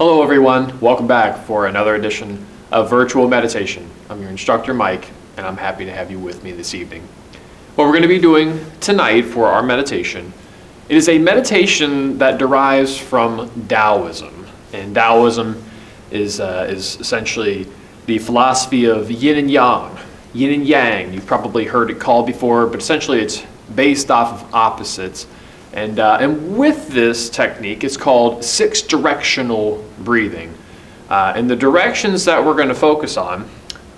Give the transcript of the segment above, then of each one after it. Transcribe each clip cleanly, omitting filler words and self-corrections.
Hello everyone, welcome back for another edition of Virtual Meditation. I'm your instructor Mike, and I'm happy to have you with me this evening. What we're going to be doing tonight for our meditation, it is a meditation that derives from Taoism. And Taoism is essentially the philosophy of yin and yang. You've probably heard it called before, but essentially it's based off of opposites. And with this technique, it's called Six Directional Breathing. And the directions that we're going to focus on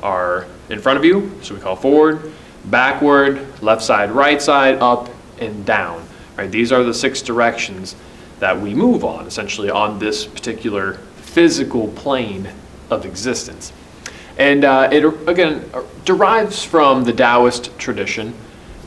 are in front of you, so we call forward, backward, left side, right side, up, and down. Right? These are the six directions that we move on, essentially on this particular physical plane of existence. And it, again, derives from the Taoist tradition,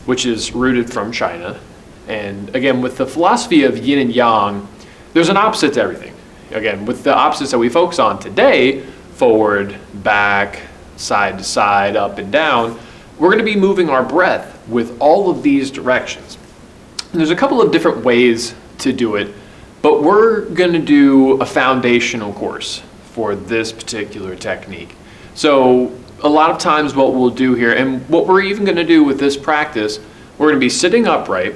which is rooted from China. And again, with the philosophy of yin and yang, there's an opposite to everything. Again, with the opposites that we focus on today, forward, back, side to side, up and down, we're going to be moving our breath with all of these directions. And there's a couple of different ways to do it, but we're going to do a foundational course for this particular technique. So a lot of times what we'll do here, and what we're even going to do with this practice, we're going to be sitting upright.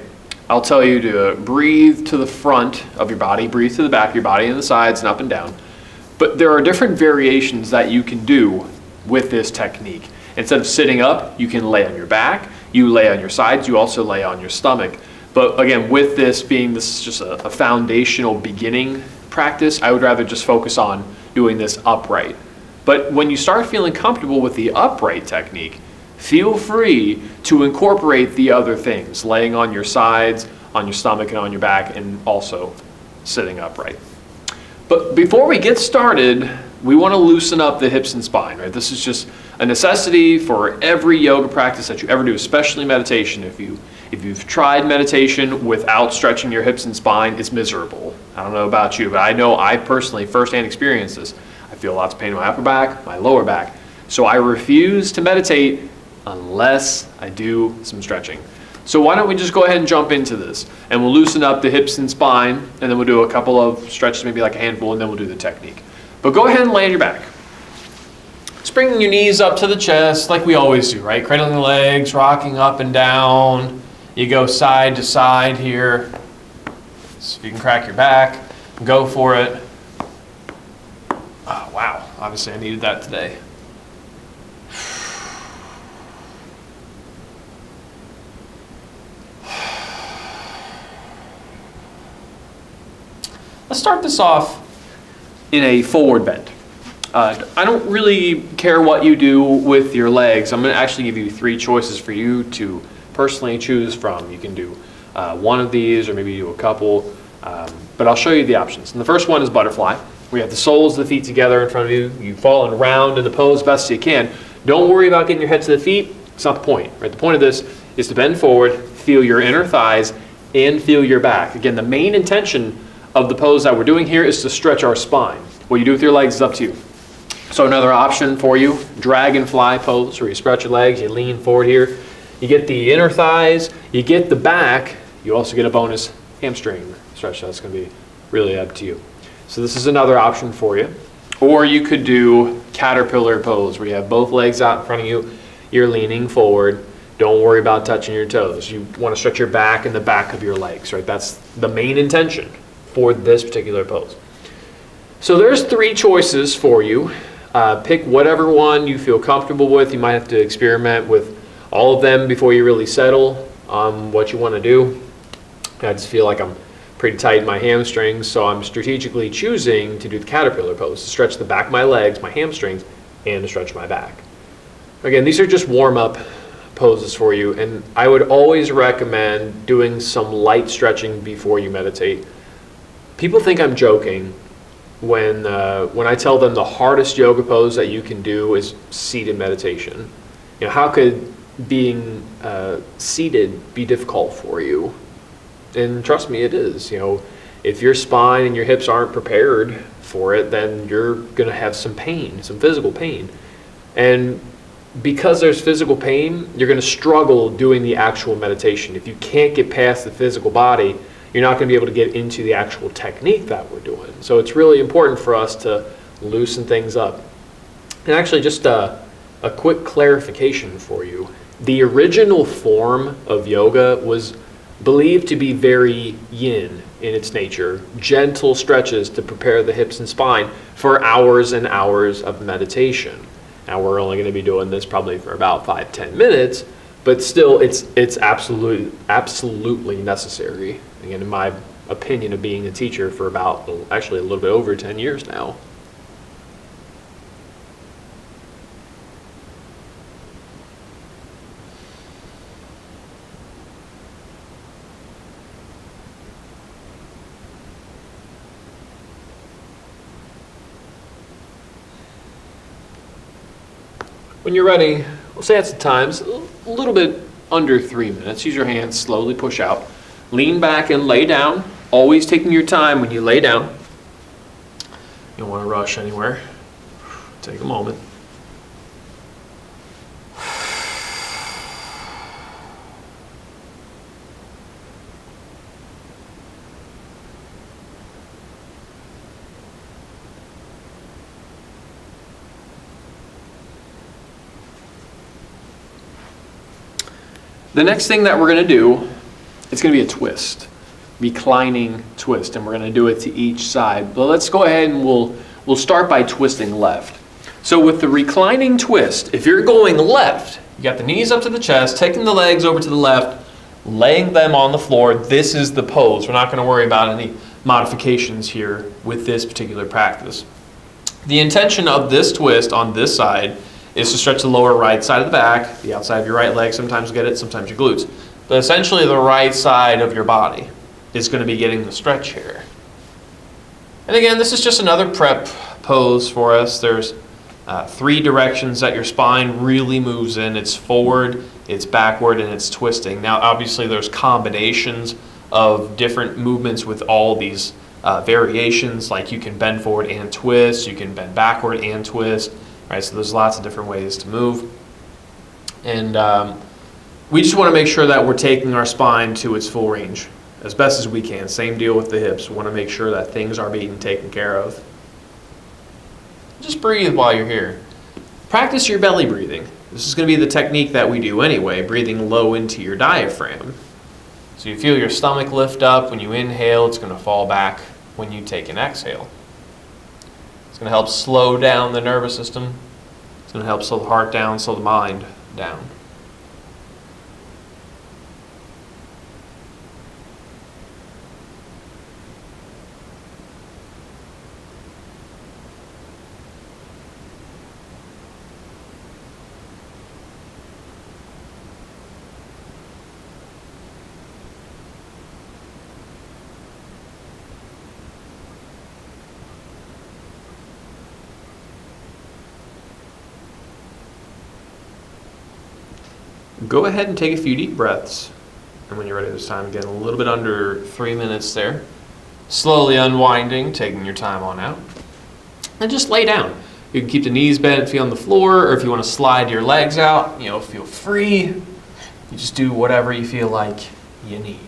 I'll tell you to breathe to the front of your body, breathe to the back of your body and the sides and up and down. But there are different variations that you can do with this technique. Instead of sitting up, you can lay on your back, you lay on your sides, you also lay on your stomach. But again, with this being this is just a foundational beginning practice, I would rather just focus on doing this upright. But when you start feeling comfortable with the upright technique, feel free to incorporate the other things, laying on your sides, on your stomach, and on your back, and also sitting upright. But before we get started, we want to loosen up the hips and spine, right? This is just a necessity for every yoga practice that you ever do, especially meditation. If you've tried meditation without stretching your hips and spine, it's miserable. I don't know about you, but I know I personally firsthand experienced this. I feel lots of pain in my upper back, my lower back. So I refuse to meditate unless I do some stretching. So why don't we just go ahead and jump into this, and we'll loosen up the hips and spine, and then we'll do a couple of stretches, maybe like a handful, and then we'll do the technique. But go ahead and lay on your back. Just bringing your knees up to the chest like we always do, right? Cradling the legs, rocking up and down. You go side to side here. So if you can crack your back, go for it. Oh, wow, obviously I needed that today. Let's start this off in a forward bend. I don't really care what you do with your legs. I'm going to actually give you three choices for you to personally choose from. You can do one of these or maybe do a couple, but I'll show you the options. And the first one is butterfly. We have the soles of the feet together in front of you. You fall and round in the pose best you can. Don't worry about getting your head to the feet. It's not the point, right? The point of this is to bend forward, feel your inner thighs, and feel your back. Again, the main intention of the pose that we're doing here is to stretch our spine. What you do with your legs is up to you. So another option for you, Dragonfly Pose, where you stretch your legs, you lean forward here. You get the inner thighs, you get the back, you also get a bonus hamstring stretch. That's going to be really up to you. So this is another option for you. Or you could do Caterpillar Pose, where you have both legs out in front of you, you're leaning forward. Don't worry about touching your toes. You want to stretch your back and the back of your legs, right? That's the main intention for this particular pose. So there's three choices for you. Pick whatever one you feel comfortable with. You might have to experiment with all of them before you really settle on what you want to do. I just feel like I'm pretty tight in my hamstrings, so I'm strategically choosing to do the Caterpillar Pose, to stretch the back of my legs, my hamstrings, and to stretch my back. Again, these are just warm-up poses for you, and I would always recommend doing some light stretching before you meditate. People think I'm joking when I tell them the hardest yoga pose that you can do is seated meditation. You know, how could being seated be difficult for you? And trust me, it is. You know, if your spine and your hips aren't prepared for it, then you're going to have some pain, some physical pain. And because there's physical pain, you're going to struggle doing the actual meditation. If you can't get past the physical body, you're not going to be able to get into the actual technique that we're doing. So it's really important for us to loosen things up. And actually, just a quick clarification for you. The original form of yoga was believed to be very yin in its nature, gentle stretches to prepare the hips and spine for hours and hours of meditation. Now we're only going to be doing this probably for about 5-10 minutes, but still it's absolutely necessary. Again, in my opinion of being a teacher for about actually a little bit over 10 years now. When you're ready, we'll say it's the times, a little bit under 3 minutes. Use your hands, slowly push out. Lean back and lay down, always taking your time when you lay down. You don't want to rush anywhere. Take a moment. The next thing that we're going to do, it's going to be a twist, reclining twist, and we're going to do it to each side. But let's go ahead and we'll start by twisting left. So with the reclining twist, if you're going left, you got the knees up to the chest, taking the legs over to the left, laying them on the floor. This is the pose. We're not going to worry about any modifications here with this particular practice. The intention of this twist on this side is to stretch the lower right side of the back, the outside of your right leg, sometimes get it, sometimes your glutes. But essentially the right side of your body is going to be getting the stretch here. And again, this is just another prep pose for us. There's 3 directions that your spine really moves in. It's forward, it's backward, and it's twisting. Now obviously there's combinations of different movements with all these variations, like you can bend forward and twist, you can bend backward and twist. Right, so there's lots of different ways to move. And we just want to make sure that we're taking our spine to its full range as best as we can. Same deal with the hips. We want to make sure that things are being taken care of. Just breathe while you're here. Practice your belly breathing. This is going to be the technique that we do anyway, breathing low into your diaphragm. So you feel your stomach lift up when you inhale. It's going to fall back when you take an exhale. It's going to help slow down the nervous system. It's going to help slow the heart down, slow the mind down. Go ahead and take a few deep breaths. And when you're ready this time, again, a little bit under 3 minutes there. Slowly unwinding, taking your time on out. And just lay down. You can keep the knees bent, feel on the floor, or if you want to slide your legs out, feel free. You just do whatever you feel like you need.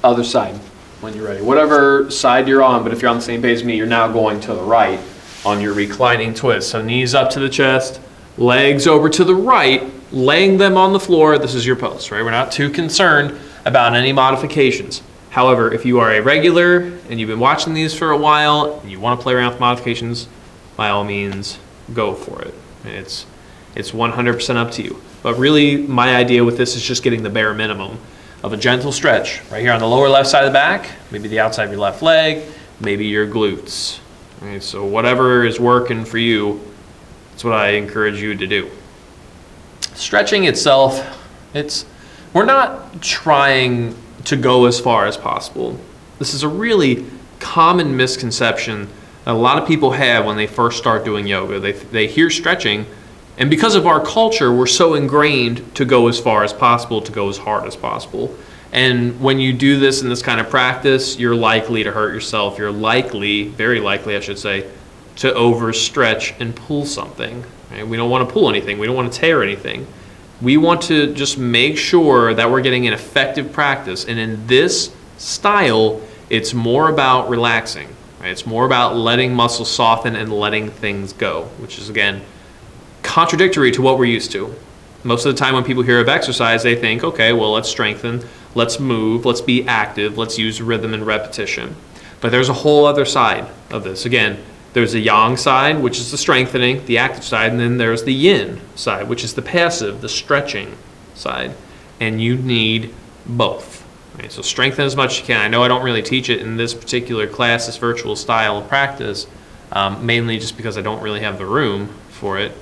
Other side when you're ready. Whatever side you're on, but if you're on the same page as me, you're now going to the right on your reclining twist. So knees up to the chest, legs over to the right, laying them on the floor. This is your pose, right? We're not too concerned about any modifications. However, if you are a regular and you've been watching these for a while and you want to play around with modifications, by all means, go for it. It's 100% up to you. But really, my idea with this is just getting the bare minimum of a gentle stretch right here on the lower left side of the back, maybe the outside of your left leg, maybe your glutes. Right, so whatever is working for you, that's what I encourage you to do. Stretching itself, we're not trying to go as far as possible. This is a really common misconception that a lot of people have when they first start doing yoga. They hear stretching, and because of our culture, we're so ingrained to go as far as possible, to go as hard as possible. And when you do this in this kind of practice, you're likely to hurt yourself. You're likely, very likely I should say, to overstretch and pull something. Right? We don't want to pull anything. We don't want to tear anything. We want to just make sure that we're getting an effective practice. And in this style, it's more about relaxing. Right? It's more about letting muscles soften and letting things go, which is, again, contradictory to what we're used to. Most of the time when people hear of exercise, they think, okay, well, let's strengthen, let's move, let's be active, let's use rhythm and repetition. But there's a whole other side of this. Again, there's the yang side, which is the strengthening, the active side, and then there's the yin side, which is the passive, the stretching side. And you need both. Right? So strengthen as much as you can. I know I don't really teach it in this particular class, this virtual style of practice, mainly just because I don't really have the room for it.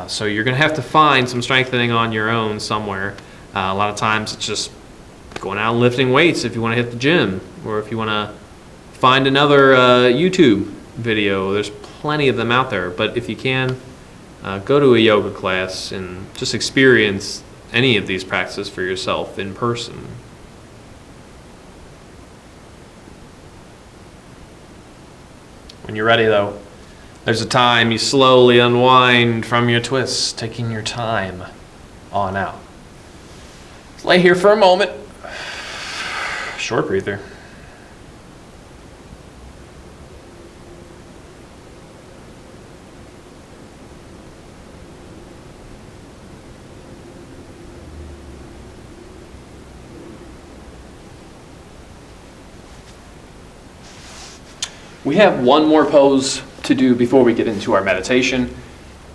So you're going to have to find some strengthening on your own somewhere. A lot of times it's just going out and lifting weights if you want to hit the gym, or if you want to find another YouTube video. There's plenty of them out there. But if you can, go to a yoga class and just experience any of these practices for yourself in person. When you're ready, though, there's a time you slowly unwind from your twists, taking your time on out. Let's lay here for a moment. Short breather. We have one more pose to do before we get into our meditation,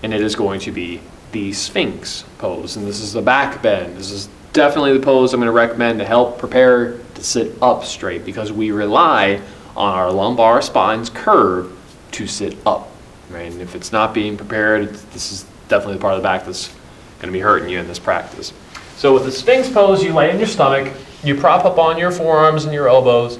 and it is going to be the Sphinx Pose. And this is the back bend. This is definitely the pose I'm going to recommend to help prepare to sit up straight, because we rely on our lumbar spine's curve to sit up. Right? And if it's not being prepared, this is definitely the part of the back that's going to be hurting you in this practice. So with the Sphinx Pose, you lay on your stomach, you prop up on your forearms and your elbows,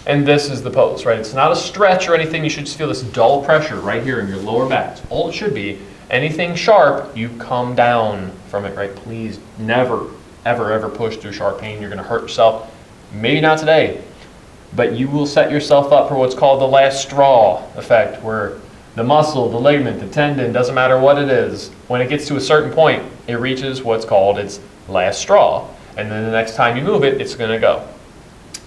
and this is the pose, right? It's not a stretch or anything. You should just feel this dull pressure right here in your lower back. That's all it should be. Anything sharp, you come down from it, right? Please never, ever, ever push through sharp pain. You're going to hurt yourself. Maybe not today, but you will set yourself up for what's called the last straw effect, where the muscle, the ligament, the tendon, doesn't matter what it is, when it gets to a certain point, it reaches what's called its last straw. And then the next time you move it, it's going to go.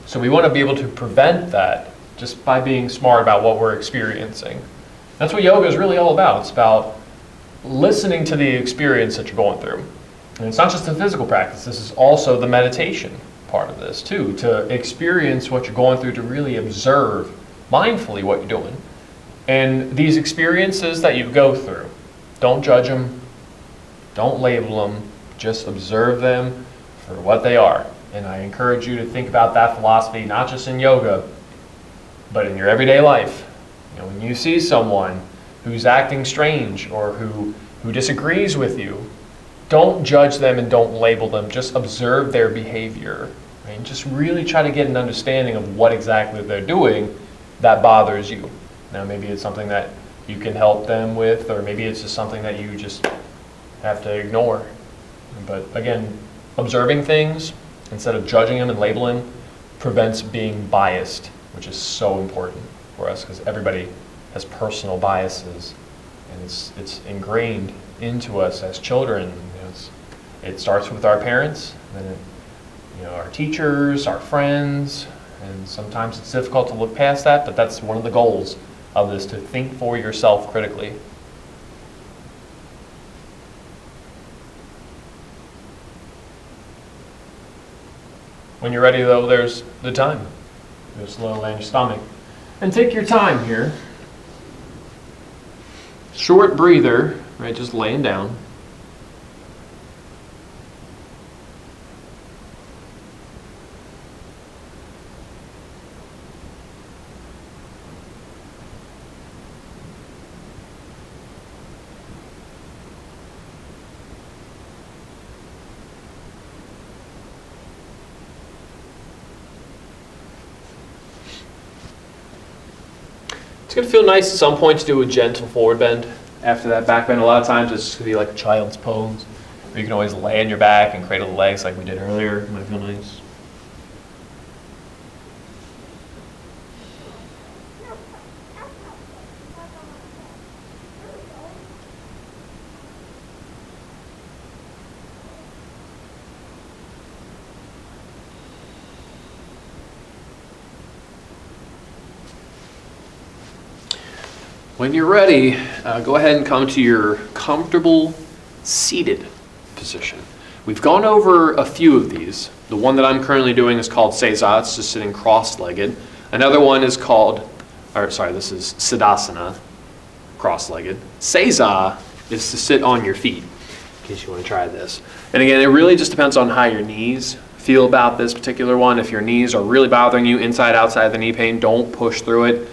So we want to be able to prevent that just by being smart about what we're experiencing. That's what yoga is really all about. It's about listening to the experience that you're going through. And it's not just a physical practice. This is also the meditation part of this too, to experience what you're going through, to really observe mindfully what you're doing. And these experiences that you go through, don't judge them, don't label them, just observe them for what they are. And I encourage you to think about that philosophy, not just in yoga, but in your everyday life. You know, when you see someone who's acting strange or who disagrees with you, don't judge them and don't label them. Just observe their behavior. Right? And just really try to get an understanding of what exactly they're doing that bothers you. Now, maybe it's something that you can help them with, or maybe it's just something that you just have to ignore. But again, observing things instead of judging them and labeling prevents being biased, which is so important for us because everybody has personal biases, and it's ingrained into us as children. You know, it starts with our parents, and then our teachers, our friends, and sometimes it's difficult to look past that, but that's one of the goals of this, to think for yourself critically. When you're ready, though, there's the time. Go slowly on your stomach. And take your time here. Short breather, right, just laying down. It's going to feel nice at some point to do a gentle forward bend. After that back bend, a lot of times it's going to be like a child's pose. Or you can always lay on your back and cradle the legs like we did earlier. It might feel nice. When you're ready, go ahead and come to your comfortable seated position. We've gone over a few of these. The one that I'm currently doing is called Seiza. It's just sitting cross-legged. Another one is called, this is Siddhasana, cross-legged. Seiza is to sit on your feet, in case you want to try this. And again, it really just depends on how your knees feel about this particular one. If your knees are really bothering you, inside, outside the knee pain, don't push through it.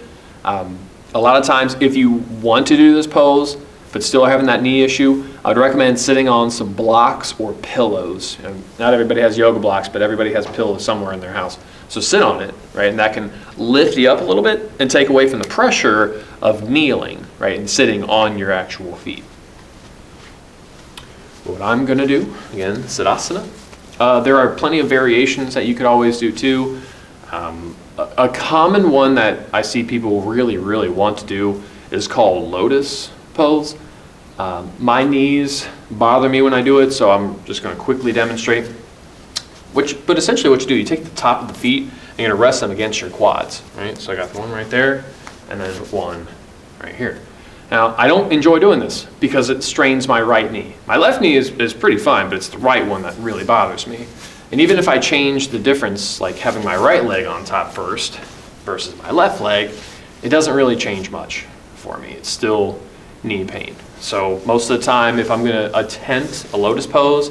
A lot of times, if you want to do this pose, but still having that knee issue, I would recommend sitting on some blocks or pillows. Not everybody has yoga blocks, but everybody has pillows somewhere in their house. So sit on it, right? And that can lift you up a little bit and take away from the pressure of kneeling, right? And sitting on your actual feet. What I'm gonna do, again, Siddhasana. There are plenty of variations that you could always do too. A common one that I see people really, really want to do is called Lotus Pose. My knees bother me when I do it, so I'm just going to quickly demonstrate. But essentially what you do, you take the top of the feet and you're going to rest them against your quads. Right? So I got one right there and then one right here. Now, I don't enjoy doing this because it strains my right knee. My left knee is pretty fine, but it's the right one that really bothers me. And even if I change the difference, like having my right leg on top first versus my left leg, it doesn't really change much for me. It's still knee pain. So most of the time, if I'm going to attempt a lotus pose,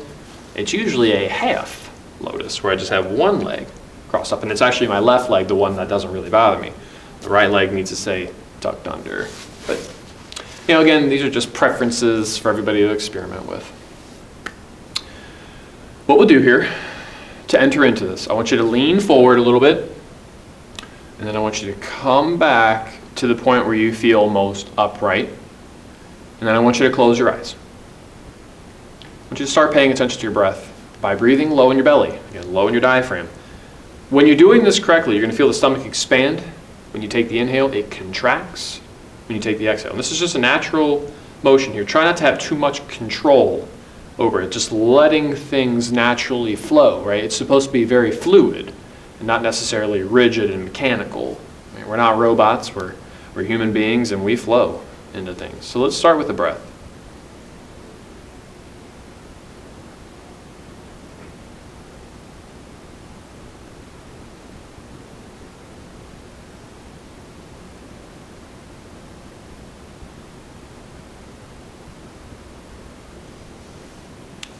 it's usually a half lotus where I just have one leg crossed up. And it's actually my left leg, the one that doesn't really bother me. The right leg needs to stay tucked under. But, again, these are just preferences for everybody to experiment with. What we'll do here, to enter into this, I want you to lean forward a little bit, and then I want you to come back to the point where you feel most upright, and then I want you to close your eyes. I want you to start paying attention to your breath by breathing low in your belly, again, low in your diaphragm. When you're doing this correctly, you're going to feel the stomach expand. When you take the inhale, it contracts when you take the exhale. And this is just a natural motion here. Try not to have too much control over it, just letting things naturally flow, right? It's supposed to be very fluid and not necessarily rigid and mechanical. Right? We're not robots, we're human beings and we flow into things. So let's start with the breath.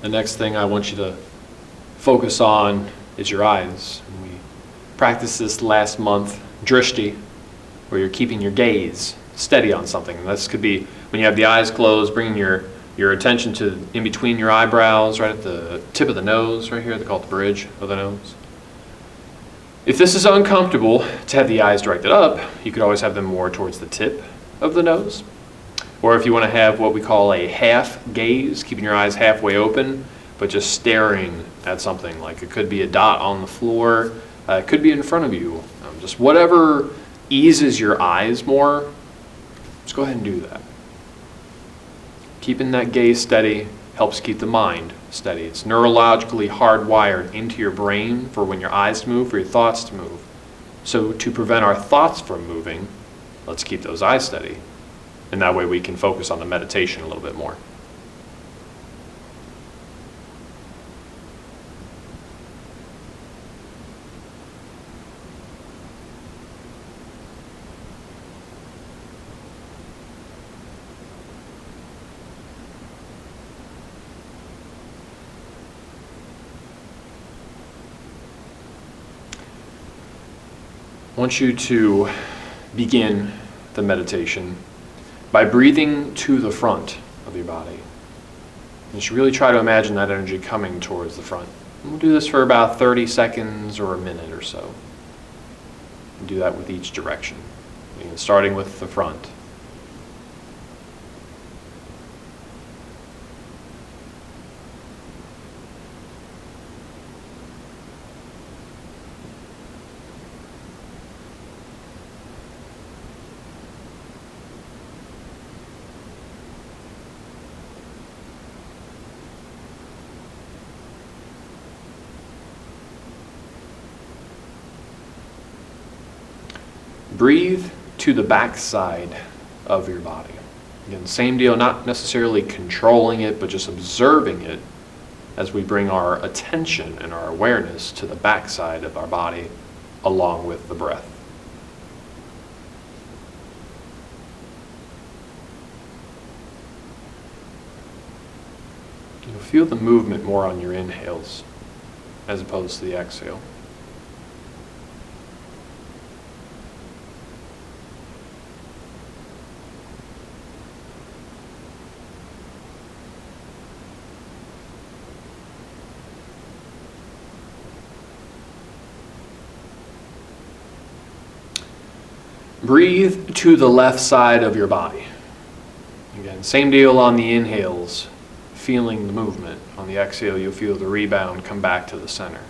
The next thing I want you to focus on is your eyes. We practiced this last month, drishti, where you're keeping your gaze steady on something. And this could be when you have the eyes closed, bringing your attention to in between your eyebrows, right at the tip of the nose, right here. They call it the bridge of the nose. If this is uncomfortable to have the eyes directed up, you could always have them more towards the tip of the nose. Or if you want to have what we call a half gaze, keeping your eyes halfway open, but just staring at something, like it could be a dot on the floor, it could be in front of you. Just whatever eases your eyes more, just go ahead and do that. Keeping that gaze steady helps keep the mind steady. It's neurologically hardwired into your brain for when your eyes move, for your thoughts to move. So to prevent our thoughts from moving, let's keep those eyes steady. And that way we can focus on the meditation a little bit more. I want you to begin the meditation by breathing to the front of your body. You should really try to imagine that energy coming towards the front. And we'll do this for about 30 seconds or a minute or so. And do that with each direction. Again, starting with the front. Breathe to the back side of your body. Again, same deal, not necessarily controlling it, but just observing it as we bring our attention and our awareness to the back side of our body along with the breath. You'll feel the movement more on your inhales as opposed to the exhale. Breathe to the left side of your body. Again, same deal on the inhales, feeling the movement. On the exhale, you'll feel the rebound come back to the center.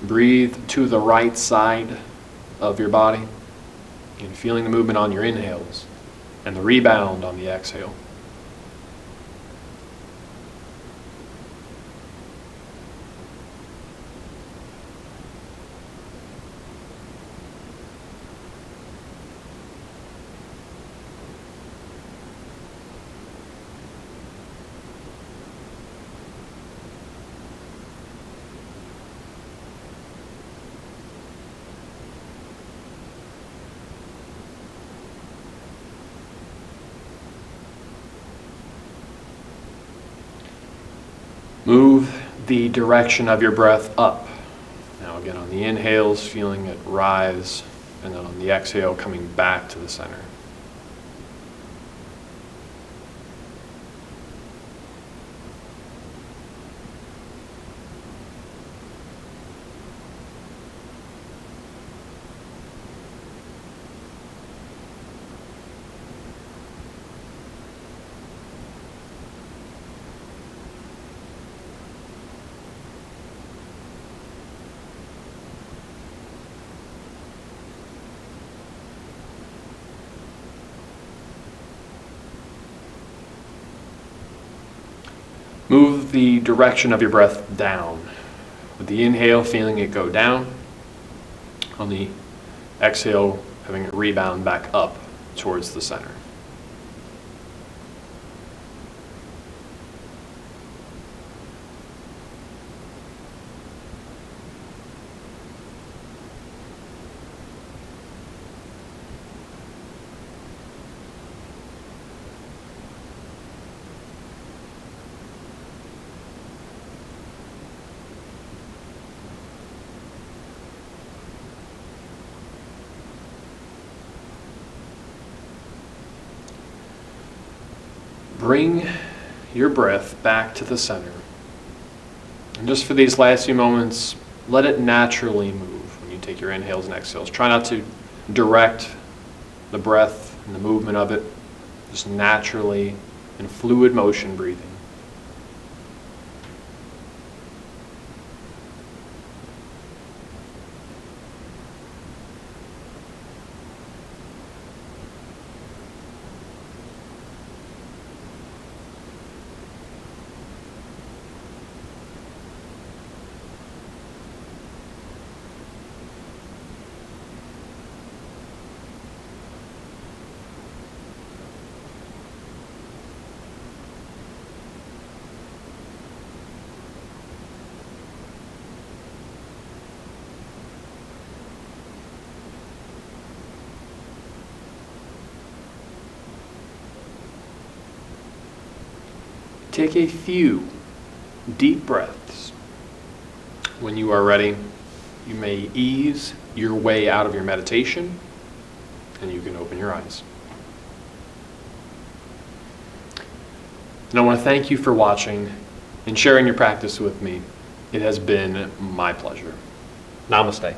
Breathe to the right side of your body, and feeling the movement on your inhales and the rebound on the exhale. Move the direction of your breath up. Now again, on the inhales, feeling it rise, and then on the exhale, coming back to the center. Move the direction of your breath down. With the inhale, feeling it go down. On the exhale, having it rebound back up towards the center. Bring your breath back to the center. And just for these last few moments, let it naturally move when you take your inhales and exhales. Try not to direct the breath and the movement of it. Just naturally, in fluid motion breathing. take a few deep breaths. When you are ready, you may ease your way out of your meditation, and you can open your eyes. And I want to thank you for watching and sharing your practice with me. It has been my pleasure. Namaste.